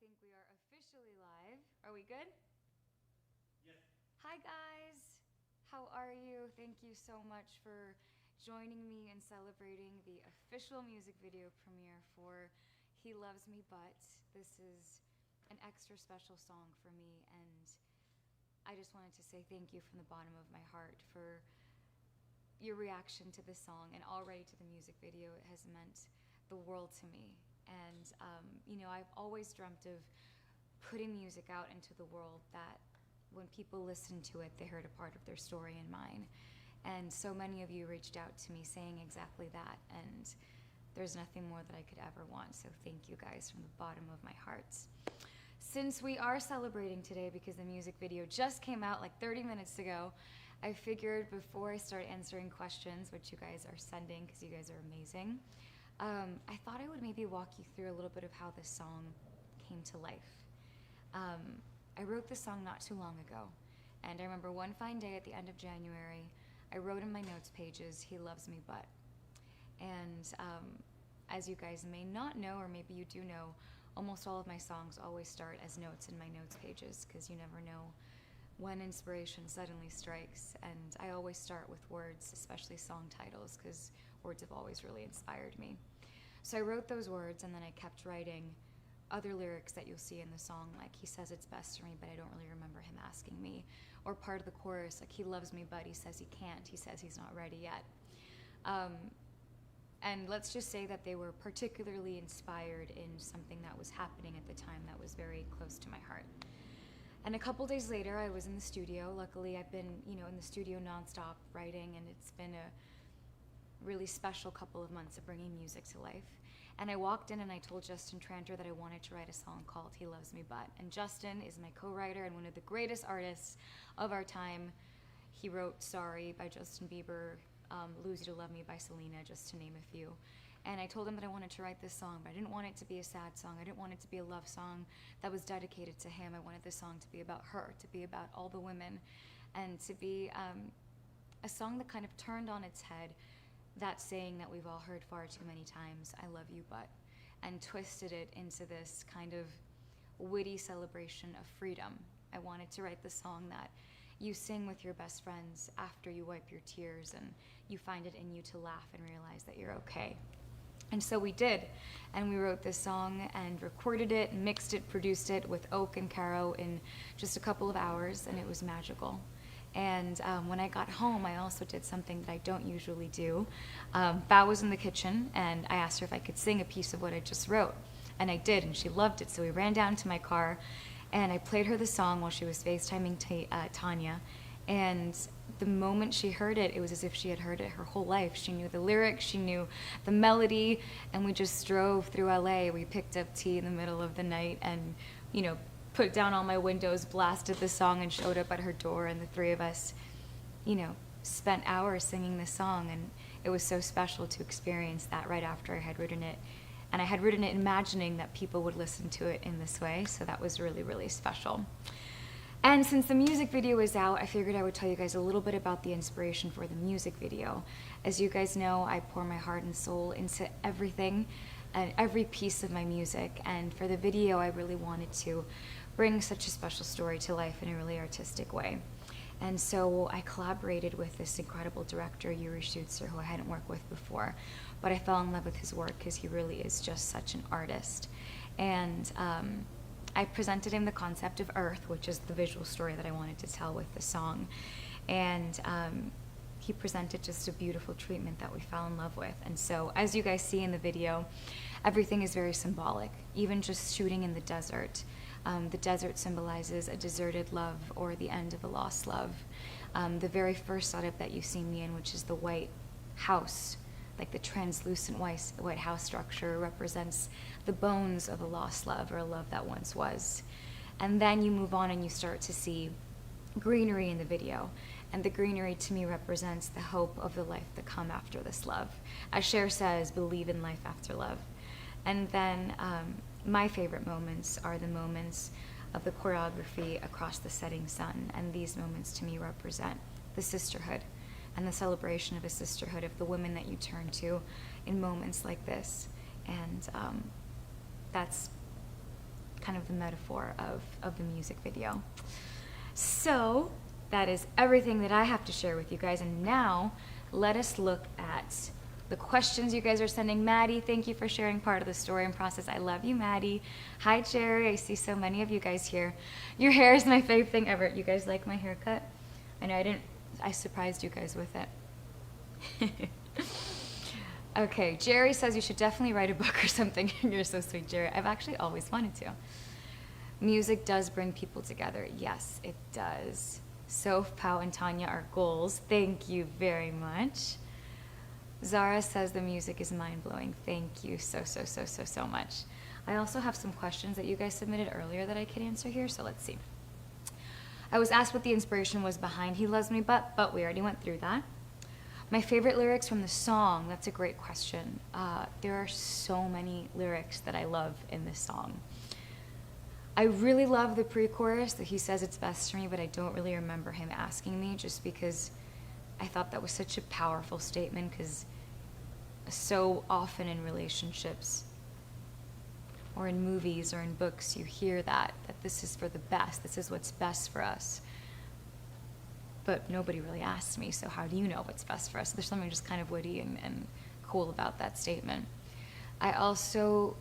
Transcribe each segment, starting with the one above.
think we are officially live. Are we good? Yes. Hi guys, how are you? Thank you so much for joining me in celebrating the official music video premiere for He Loves Me But. This is an extra special song for me, and I just wanted to say thank you from the bottom of my heart for your reaction to this song and already to the music video. It has meant the world to me. And, I've always dreamt of putting music out into the world that when people listened to it, they heard a part of their story in mine. And so many of you reached out to me saying exactly that. And there's nothing more that I could ever want. So thank you guys from the bottom of my heart. Since we are celebrating today because the music video just came out like 30 minutes ago, I figured before I start answering questions, which you guys are sending because you guys are amazing, I thought I would maybe walk you through a little bit of how this song came to life. I wrote this song not too long ago, and I remember one fine day at the end of January, I wrote in my notes pages, "He loves me but." And as you guys may not know, or maybe you do know, almost all of my songs always start as notes in my notes pages because you never know when inspiration suddenly strikes. And I always start with words, especially song titles, because words have always really inspired me. So I wrote those words, and then I kept writing other lyrics that you'll see in the song, like "He says it's best for me, but I don't really remember him asking me," or part of the chorus, like "He loves me, but he says he can't, he says he's not ready yet." And let's just say that they were particularly inspired in something that was happening at the time that was very close to my heart. And a couple days later, I was in the studio. Luckily, I've been, in the studio nonstop writing, and it's been a really special couple of months of bringing music to life. And I walked in and I told Justin Tranter that I wanted to write a song called He Loves Me But. And Justin is my co-writer and one of the greatest artists of our time. He wrote Sorry by Justin Bieber, Lose You to Love Me by Selena, just to name a few. And I told him that I wanted to write this song, but I didn't want it to be a sad song. I didn't want it to be a love song that was dedicated to him. I wanted this song to be about her, to be about all the women, and to be a song that kind of turned on its head that saying that we've all heard far too many times, "I love you, but," and twisted it into this kind of witty celebration of freedom. I wanted to write the song that you sing with your best friends after you wipe your tears and you find it in you to laugh and realize that you're okay. And so we did, and we wrote this song and recorded it, mixed it, produced it with Oak and Caro in just a couple of hours, and it was magical. And when I got home, I also did something that I don't usually do. Val was in the kitchen, and I asked her if I could sing a piece of what I just wrote. And I did, and she loved it. So we ran down to my car, and I played her the song while she was FaceTiming Tanya. And the moment she heard it, it was as if she had heard it her whole life. She knew the lyrics, she knew the melody, and we just drove through LA. We picked up tea in the middle of the night and, put down all my windows, blasted the song, and showed up at her door, and the three of us, spent hours singing this song, and it was so special to experience that right after I had written it. And I had written it imagining that people would listen to it in this way, so that was really, really special. And since the music video is out, I figured I would tell you guys a little bit about the inspiration for the music video. As you guys know, I pour my heart and soul into everything and every piece of my music, and for the video, I really wanted to bring such a special story to life in a really artistic way. And so I collaborated with this incredible director, Yuri Schutzer, who I hadn't worked with before, but I fell in love with his work because he really is just such an artist. And I presented him the concept of Earth, which is the visual story that I wanted to tell with the song. And he presented just a beautiful treatment that we fell in love with. And so, as you guys see in the video, everything is very symbolic, even just shooting in the desert. The desert symbolizes a deserted love or the end of a lost love. The very first setup that you see me in, which is the white house, like the translucent white house structure, represents the bones of a lost love or a love that once was. And then you move on and you start to see greenery in the video. And the greenery to me represents the hope of the life to come after this love. As Cher says, believe in life after love. And then my favorite moments are the moments of the choreography across the setting sun. And these moments to me represent the sisterhood and the celebration of a sisterhood of the women that you turn to in moments like this. And that's kind of the metaphor of the music video. So that is everything that I have to share with you guys. And now let us look at the questions you guys are sending. Maddie, thank you for sharing part of the story and process. I love you, Maddie. Hi, Jerry. I see so many of you guys here. Your hair is my favorite thing ever. You guys like my haircut? I know I surprised you guys with it. Okay, Jerry says you should definitely write a book or something. You're so sweet, Jerry. I've actually always wanted to. Music does bring people together. Yes, it does. Soph, Pau, and Tanya are goals. Thank you very much. Zara says the music is mind-blowing. Thank you so much. I also have some questions that you guys submitted earlier that I could answer here, so let's see. I was asked what the inspiration was behind He Loves Me But we already went through that. My favorite lyrics from the song, that's a great question. There are so many lyrics that I love in this song. I really love the pre-chorus that he says it's best for me, but I don't really remember him asking me, just because I thought that was such a powerful statement, because so often in relationships or in movies or in books you hear that this is for the best, this is what's best for us. But nobody really asked me, so how do you know what's best for us? There's something just kind of witty and cool about that statement. I also,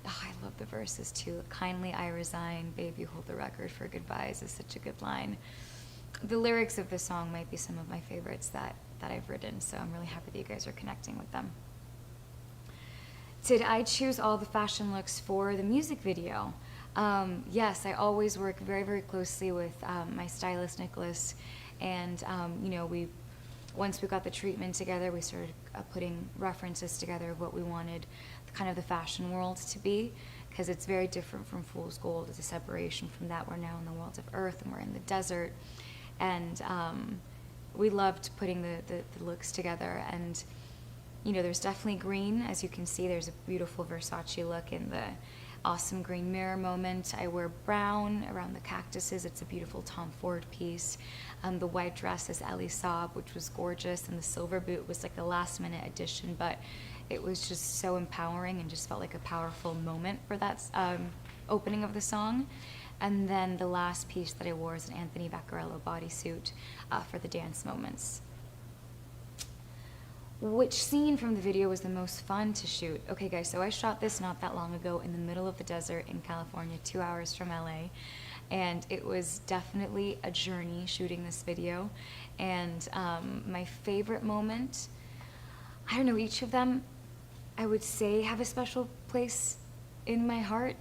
I love the verses too. Kindly I resign, baby hold the record for goodbyes is such a good line. The lyrics of the song might be some of my favorites that I've written, so I'm really happy that you guys are connecting with them. Did I choose all the fashion looks for the music video? Yes, I always work very, very closely with my stylist, Nicholas, and once we got the treatment together, we started putting references together of what we wanted kind of the fashion world to be, because it's very different from Fool's Gold. It's a separation from that. We're now in the world of Earth, and we're in the desert, and we loved putting the looks together. And there's definitely green, as you can see. There's a beautiful Versace look in the awesome green mirror moment. I wear brown around the cactuses. It's a beautiful Tom Ford piece. The white dress is Ellie Saab, which was gorgeous, and the silver boot was like the last minute addition, but it was just so empowering and just felt like a powerful moment for that opening of the song. And then the last piece that I wore is an Anthony Vaccarello bodysuit for the dance moments. Which scene from the video was the most fun to shoot? Okay guys, so I shot this not that long ago in the middle of the desert in California, 2 hours from LA. And it was definitely a journey shooting this video. And my favorite moment, I don't know, each of them I would say have a special place in my heart.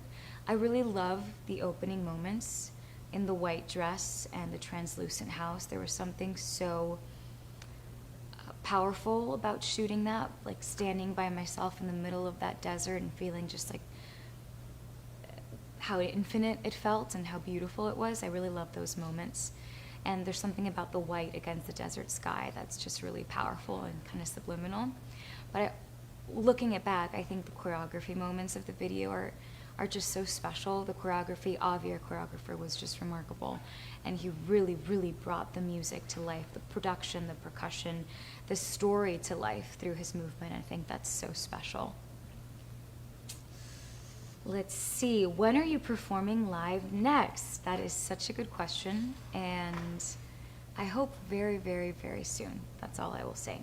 I really love the opening moments in the white dress and the translucent house. There was something so powerful about shooting that, like standing by myself in the middle of that desert and feeling just like how infinite it felt and how beautiful it was. I really love those moments. And there's something about the white against the desert sky that's just really powerful and kind of subliminal. But looking it back, I think the choreography moments of the video are just so special. The choreography, Avi, our choreographer, was just remarkable. And he really, really brought the music to life, the production, the percussion, the story to life through his movement. I think that's so special. Let's see, when are you performing live next? That is such a good question, and I hope very, very, very soon. That's all I will say.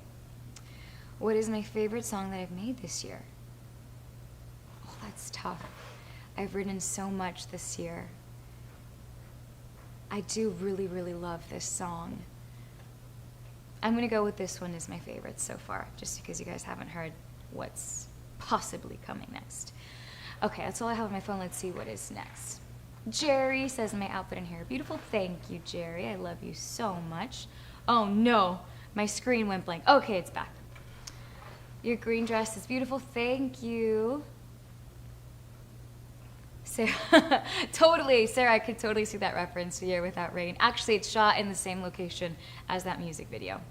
What is my favorite song that I've made this year? Oh, that's tough. I've written so much this year. I do really, really love this song. I'm gonna go with this one as my favorite so far, just because you guys haven't heard what's possibly coming next. Okay, that's all I have on my phone. Let's see what is next. Jerry says my outfit and hair are beautiful. Thank you, Jerry. I love you so much. Oh no, my screen went blank. Okay, it's back. Your green dress is beautiful. Thank you. Sarah, totally, Sarah, I could totally see that reference to Year Without Rain. Actually, it's shot in the same location as that music video.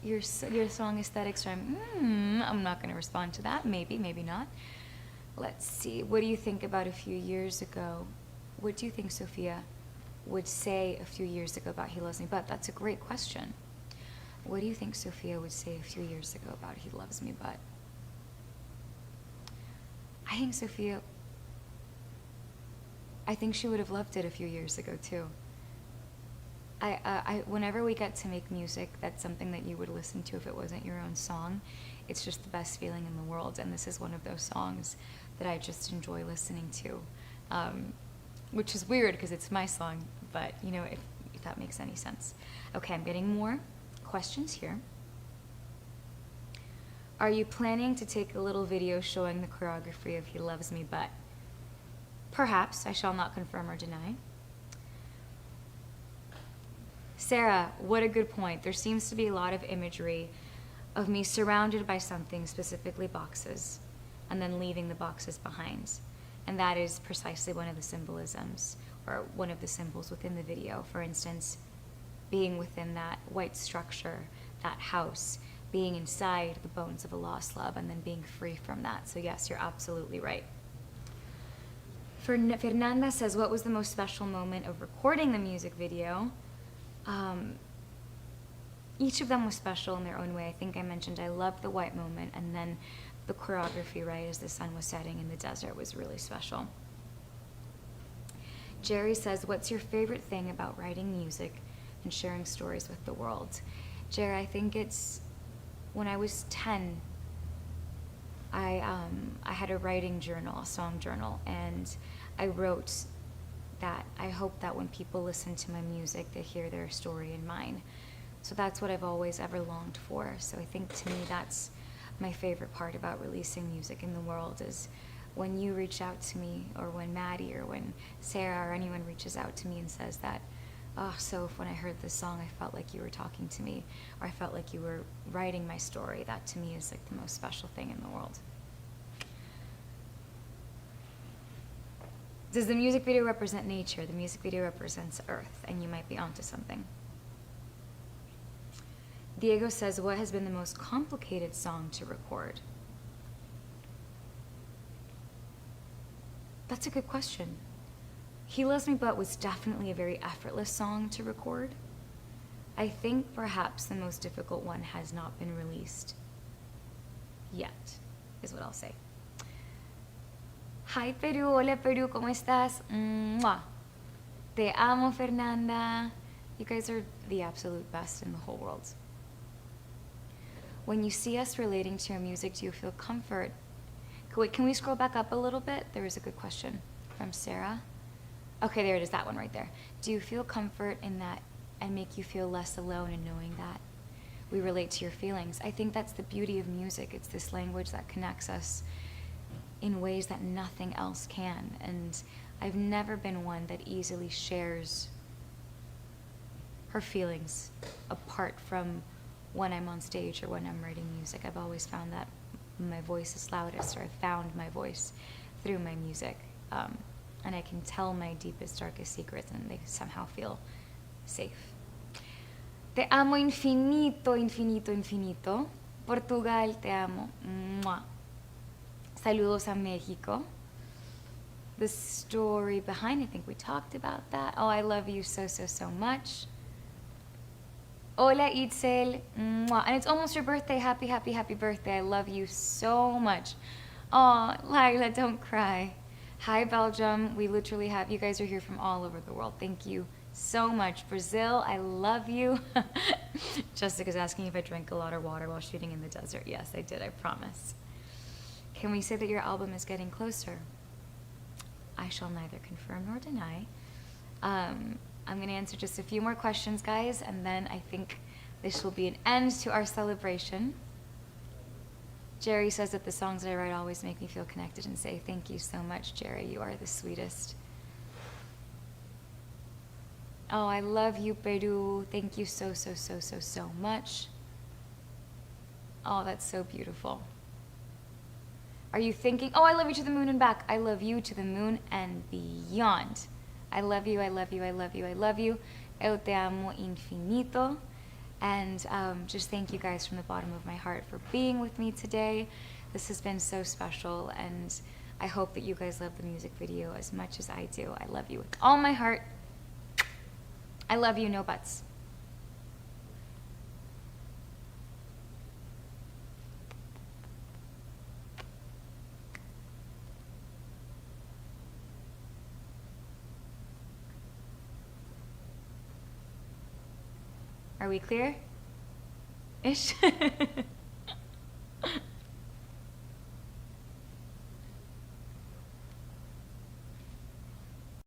Your song aesthetics rhyme. I'm not going to respond to that. Maybe, maybe not. Let's see. What do you think about a few years ago? What do you think Sophia would say a few years ago about He Loves Me But? That's a great question. What do you think Sophia would say a few years ago about He Loves Me But? I think Sofia, I think she would have loved it a few years ago too. Whenever we get to make music, that's something that you would listen to if it wasn't your own song. It's just the best feeling in the world, and this is one of those songs that I just enjoy listening to, which is weird because it's my song, but you know, if that makes any sense. Okay, I'm getting more questions here. Are you planning to take a little video showing the choreography of He Loves Me But? Perhaps, I shall not confirm or deny. Sarah, what a good point. There seems to be a lot of imagery of me surrounded by something, specifically boxes, and then leaving the boxes behind. And that is precisely one of the symbolisms, or one of the symbols within the video. For instance, being within that white structure, that house, being inside the bones of a lost love, and then being free from that. So yes, you're absolutely right. Fernanda says, what was the most special moment of recording the music video? Each of them was special in their own way. I think I mentioned I loved the white moment, and then the choreography, right, as the sun was setting in the desert was really special. Jerry says, what's your favorite thing about writing music and sharing stories with the world? Jerry, I think it's when I was 10, I had a writing journal, a song journal, and I wrote that I hope that when people listen to my music, they hear their story in mine. So that's what I've always ever longed for. So I think to me that's my favorite part about releasing music in the world, is when you reach out to me, or when Maddie or when Sarah or anyone reaches out to me and says that, oh, so when I heard this song, I felt like you were talking to me, or I felt like you were writing my story. That to me is like the most special thing in the world. Does the music video represent nature? The music video represents Earth, and you might be onto something. Diego says, what has been the most complicated song to record? That's a good question. He Loves Me But was definitely a very effortless song to record. I think perhaps the most difficult one has not been released yet, is what I'll say. Hi Peru, hola Peru, ¿cómo estás? Mwah. Te amo, Fernanda. You guys are the absolute best in the whole world. When you see us relating to your music, do you feel comfort? Wait, can we scroll back up a little bit? There was a good question from Sarah. Okay, there it is, that one right there. Do you feel comfort in that and make you feel less alone in knowing that we relate to your feelings? I think that's the beauty of music. It's this language that connects us in ways that nothing else can. And I've never been one that easily shares her feelings apart from when I'm on stage or when I'm writing music. I've always found that my voice is loudest, or I've found my voice through my music. And I can tell my deepest, darkest secrets, and they somehow feel safe. Te amo infinito, infinito, infinito. Portugal, te amo. Mwah. Saludos a Mexico. The story behind, I think we talked about that. Oh, I love you so, so, so much. Hola, Itzel. Mwah. And it's almost your birthday. Happy, happy, happy birthday. I love you so much. Oh, Lila, don't cry. Hi, Belgium. We literally have, you guys are here from all over the world. Thank you so much. Brazil, I love you. Jessica's asking if I drank a lot of water while shooting in the desert. Yes, I did, I promise. Can we say that your album is getting closer? I shall neither confirm nor deny. I'm going to answer just a few more questions, guys, and then I think this will be an end to our celebration. Jerry says that the songs that I write always make me feel connected and say, thank you so much, Jerry. You are the sweetest. Oh, I love you, Peru. Thank you so, so, so, so, so much. Oh, that's so beautiful. Are you thinking, oh, I love you to the moon and back. I love you to the moon and beyond. I love you, I love you, I love you, I love you. Eu te amo infinito. And just thank you guys from the bottom of my heart for being with me today. This has been so special, and I hope that you guys love the music video as much as I do. I love you with all my heart. I love you, no buts. Are we clear? Ish?